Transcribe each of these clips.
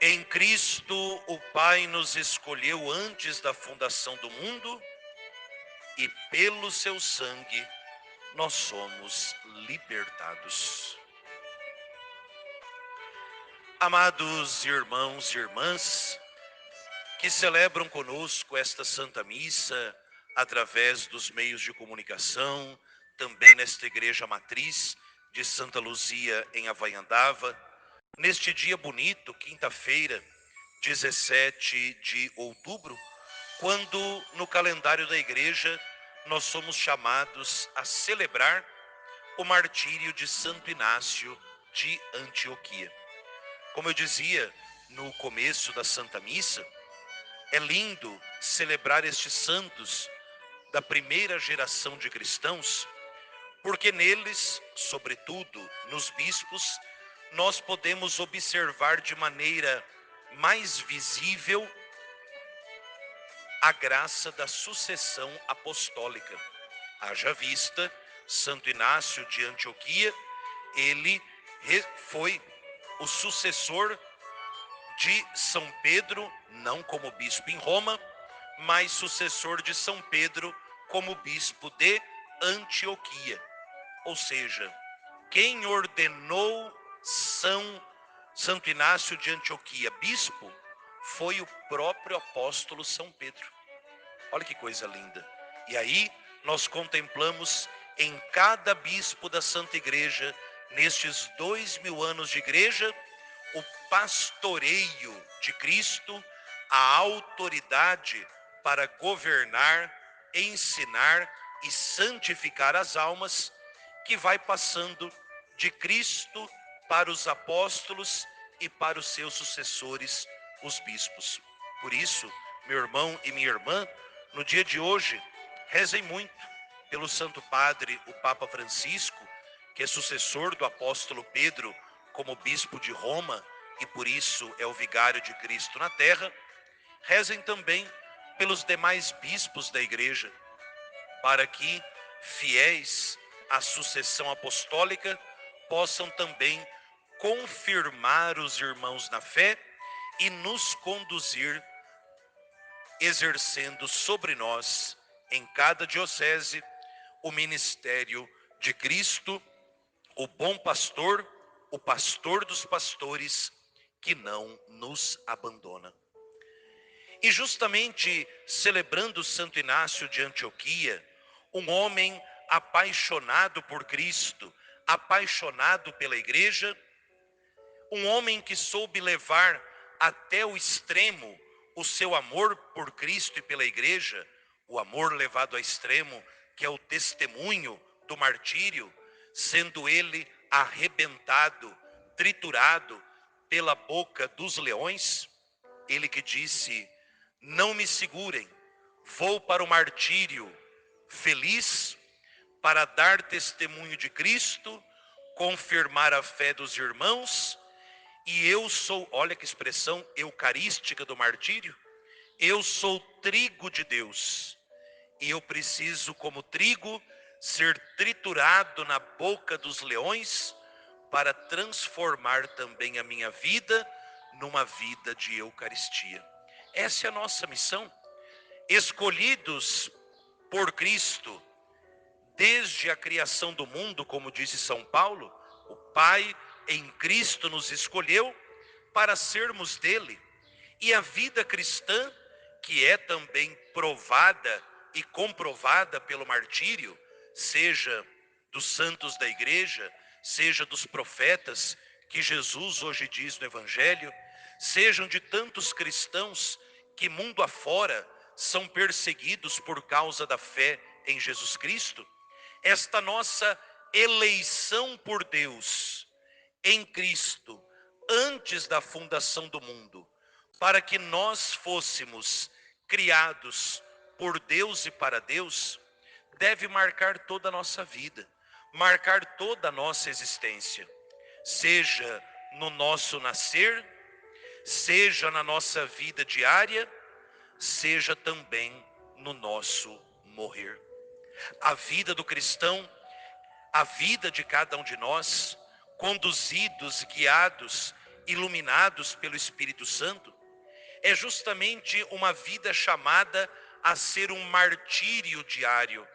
Em Cristo, o Pai nos escolheu antes da fundação do mundo e pelo seu sangue nós somos libertados. Amados irmãos e irmãs, que celebram conosco esta Santa Missa através dos meios de comunicação, também nesta igreja matriz de Santa Luzia em Havaiandava, neste dia bonito, quinta-feira, 17 de outubro, quando no calendário da igreja nós somos chamados a celebrar o martírio de Santo Inácio de Antioquia. Como eu dizia no começo da Santa Missa, é lindo celebrar estes santos da primeira geração de cristãos, porque neles, sobretudo nos bispos, nós podemos observar de maneira mais visível a graça da sucessão apostólica. Haja vista, Santo Inácio de Antioquia, ele foi o sucessor de São Pedro, não como bispo em Roma, mas sucessor de São Pedro como bispo de Antioquia. Ou seja, quem ordenou Santo Inácio de Antioquia bispo foi o próprio apóstolo São Pedro. Olha que coisa linda. E aí nós contemplamos em cada bispo da Santa Igreja, nestes 2000 anos de igreja, o pastoreio de Cristo, a autoridade para governar, ensinar e santificar as almas, que vai passando de Cristo para os apóstolos e para os seus sucessores, os bispos. Por isso, meu irmão e minha irmã, no dia de hoje, rezem muito pelo Santo Padre, o Papa Francisco, que é sucessor do apóstolo Pedro como bispo de Roma e por isso é o vigário de Cristo na terra. Rezem também pelos demais bispos da igreja, para que, fiéis à sucessão apostólica, possam também confirmar os irmãos na fé e nos conduzir, exercendo sobre nós, em cada diocese, o ministério de Cristo, o bom pastor, o pastor dos pastores, que não nos abandona. E justamente celebrando Santo Inácio de Antioquia, um homem apaixonado por Cristo, apaixonado pela igreja, um homem que soube levar até o extremo o seu amor por Cristo e pela igreja, o amor levado ao extremo, que é o testemunho do martírio, sendo ele arrebentado, triturado pela boca dos leões. Ele que disse: não me segurem, vou para o martírio feliz, para dar testemunho de Cristo, confirmar a fé dos irmãos. E eu sou, olha que expressão eucarística do martírio, eu sou trigo de Deus, e eu preciso, como trigo, ser triturado na boca dos leões, para transformar também a minha vida numa vida de Eucaristia. Essa é a nossa missão. Escolhidos por Cristo, desde a criação do mundo, como disse São Paulo, o Pai em Cristo nos escolheu para sermos dele. E a vida cristã, que é também provada e comprovada pelo martírio, seja dos santos da igreja, seja dos profetas, que Jesus hoje diz no Evangelho, sejam de tantos cristãos que mundo afora são perseguidos por causa da fé em Jesus Cristo. Esta nossa eleição por Deus em Cristo, antes da fundação do mundo, para que nós fôssemos criados por Deus e para Deus, deve marcar toda a nossa vida, marcar toda a nossa existência, seja no nosso nascer, seja na nossa vida diária, seja também no nosso morrer. A vida do cristão, a vida de cada um de nós, conduzidos, guiados iluminados pelo Espírito Santo, é justamente uma vida chamada a ser um martírio diário,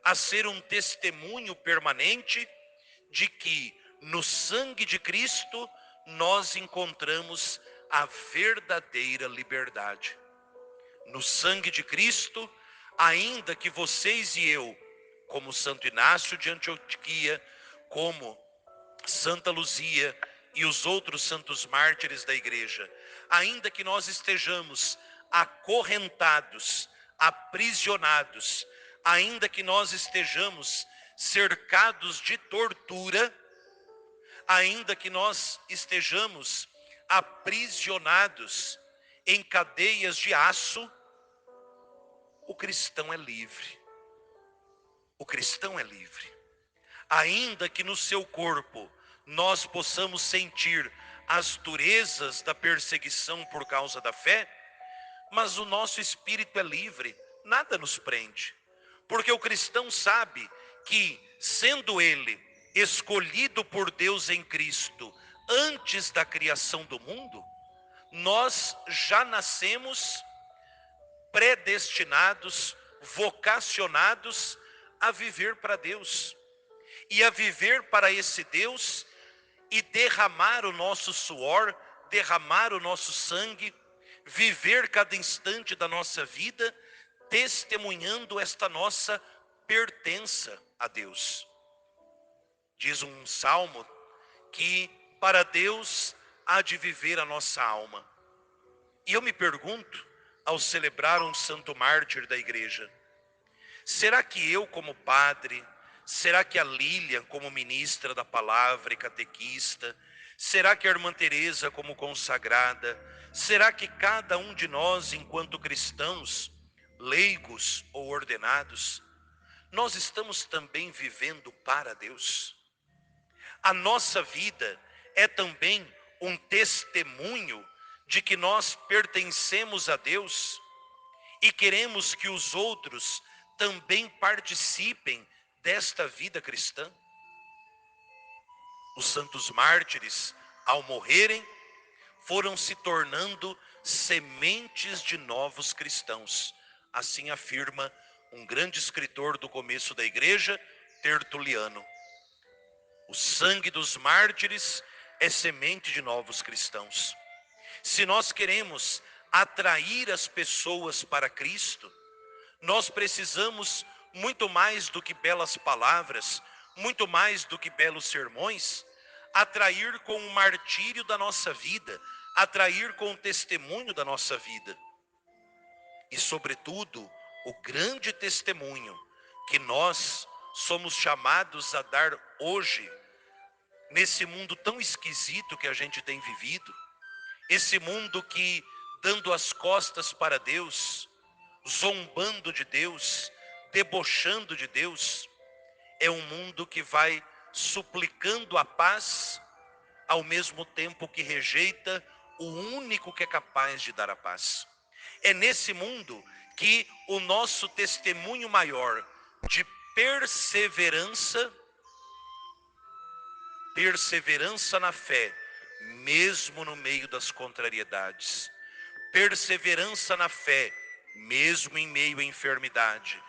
a ser um testemunho permanente de que no sangue de Cristo nós encontramos a verdadeira liberdade. No sangue de Cristo, ainda que vocês e eu, como Santo Inácio de Antioquia, como Santa Luzia e os outros santos mártires da igreja, ainda que nós estejamos acorrentados, aprisionados, ainda que nós estejamos cercados de tortura, ainda que nós estejamos aprisionados em cadeias de aço, o cristão é livre. O cristão é livre. Ainda que no seu corpo nós possamos sentir as durezas da perseguição por causa da fé, mas o nosso espírito é livre, nada nos prende. Porque o cristão sabe que, sendo ele escolhido por Deus em Cristo antes da criação do mundo, nós já nascemos predestinados, vocacionados a viver para Deus. E a viver para esse Deus e derramar o nosso suor, derramar o nosso sangue, viver cada instante da nossa vida, testemunhando esta nossa pertença a Deus. Diz um salmo que para Deus há de viver a nossa alma. E eu me pergunto, ao celebrar um santo mártir da igreja, será que eu como padre, será que a Lília como ministra da palavra e catequista, será que a irmã Teresa como consagrada, será que cada um de nós enquanto cristãos, leigos ou ordenados, nós estamos também vivendo para Deus? A nossa vida é também um testemunho de que nós pertencemos a Deus e queremos que os outros também participem desta vida cristã. Os santos mártires, ao morrerem, foram se tornando sementes de novos cristãos. Assim afirma um grande escritor do começo da igreja, Tertuliano. O sangue dos mártires é semente de novos cristãos. Se nós queremos atrair as pessoas para Cristo, nós precisamos muito mais do que belas palavras, muito mais do que belos sermões, atrair com o martírio da nossa vida, atrair com o testemunho da nossa vida. E sobretudo, o grande testemunho que nós somos chamados a dar hoje, nesse mundo tão esquisito que a gente tem vivido, esse mundo que, dando as costas para Deus, zombando de Deus, debochando de Deus, é um mundo que vai suplicando a paz, ao mesmo tempo que rejeita o único que é capaz de dar a paz. É nesse mundo que o nosso testemunho maior de perseverança na fé, mesmo no meio das contrariedades, perseverança na fé, mesmo em meio à enfermidade,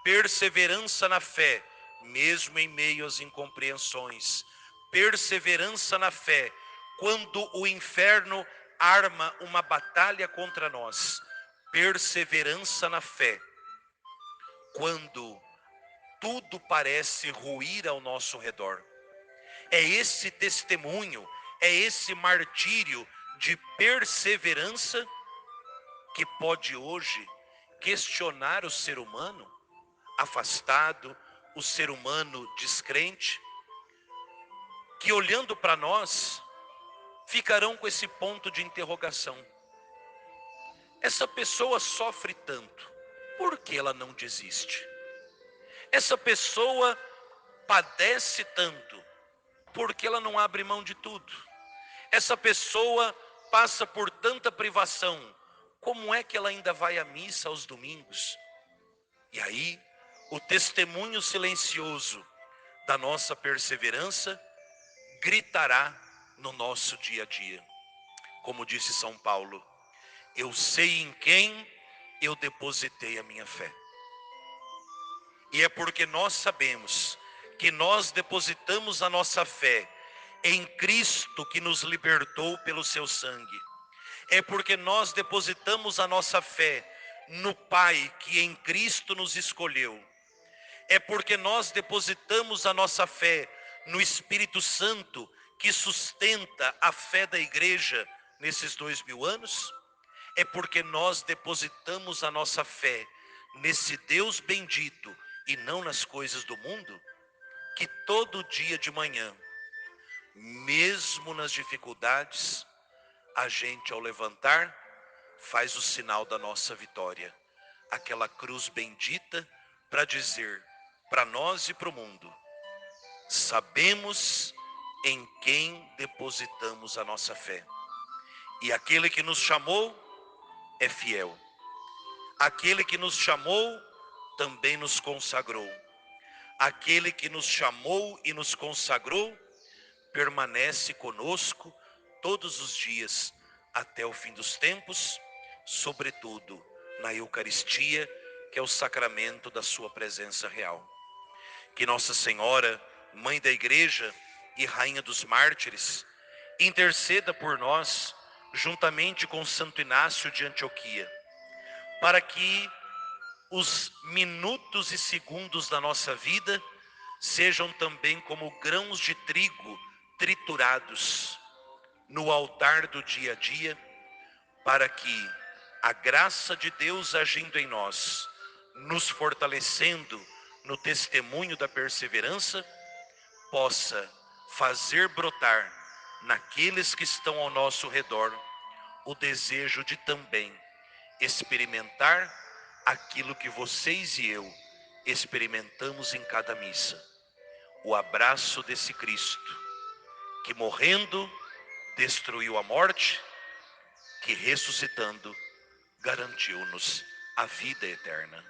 perseverança na fé, mesmo em meio às incompreensões, perseverança na fé, quando o inferno arma uma batalha contra nós, perseverança na fé, quando tudo parece ruir ao nosso redor. É esse testemunho, é esse martírio de perseverança que pode hoje questionar o ser humano afastado, o ser humano descrente, que olhando para nós, ficarão com esse ponto de interrogação. Essa pessoa sofre tanto, por que ela não desiste? Essa pessoa padece tanto, por que ela não abre mão de tudo? Essa pessoa passa por tanta privação, como é que ela ainda vai à missa aos domingos? E aí, o testemunho silencioso da nossa perseverança gritará no nosso dia a dia. Como disse São Paulo, eu sei em quem eu depositei a minha fé. E é porque nós sabemos que nós depositamos a nossa fé em Cristo que nos libertou pelo seu sangue. É porque nós depositamos a nossa fé no Pai que em Cristo nos escolheu. É porque nós depositamos a nossa fé no Espírito Santo que sustenta a fé da igreja nesses 2000 anos. É porque nós depositamos a nossa fé nesse Deus bendito e não nas coisas do mundo, que todo dia de manhã, mesmo nas dificuldades, a gente ao levantar faz o sinal da nossa vitória, aquela cruz bendita para dizer para nós e para o mundo: sabemos em quem depositamos a nossa fé. E aquele que nos chamou é fiel. Aquele que nos chamou também nos consagrou. Aquele que nos chamou e nos consagrou permanece conosco todos os dias até o fim dos tempos, sobretudo na Eucaristia, que é o sacramento da sua presença real. Que Nossa Senhora, Mãe da Igreja e Rainha dos Mártires, interceda por nós, juntamente com Santo Inácio de Antioquia, para que os minutos e segundos da nossa vida sejam também como grãos de trigo triturados no altar do dia a dia, para que a graça de Deus agindo em nós, nos fortalecendo no testemunho da perseverança, possa fazer brotar naqueles que estão ao nosso redor o desejo de também experimentar aquilo que vocês e eu experimentamos em cada missa. O abraço desse Cristo, que morrendo destruiu a morte, que ressuscitando garantiu-nos a vida eterna.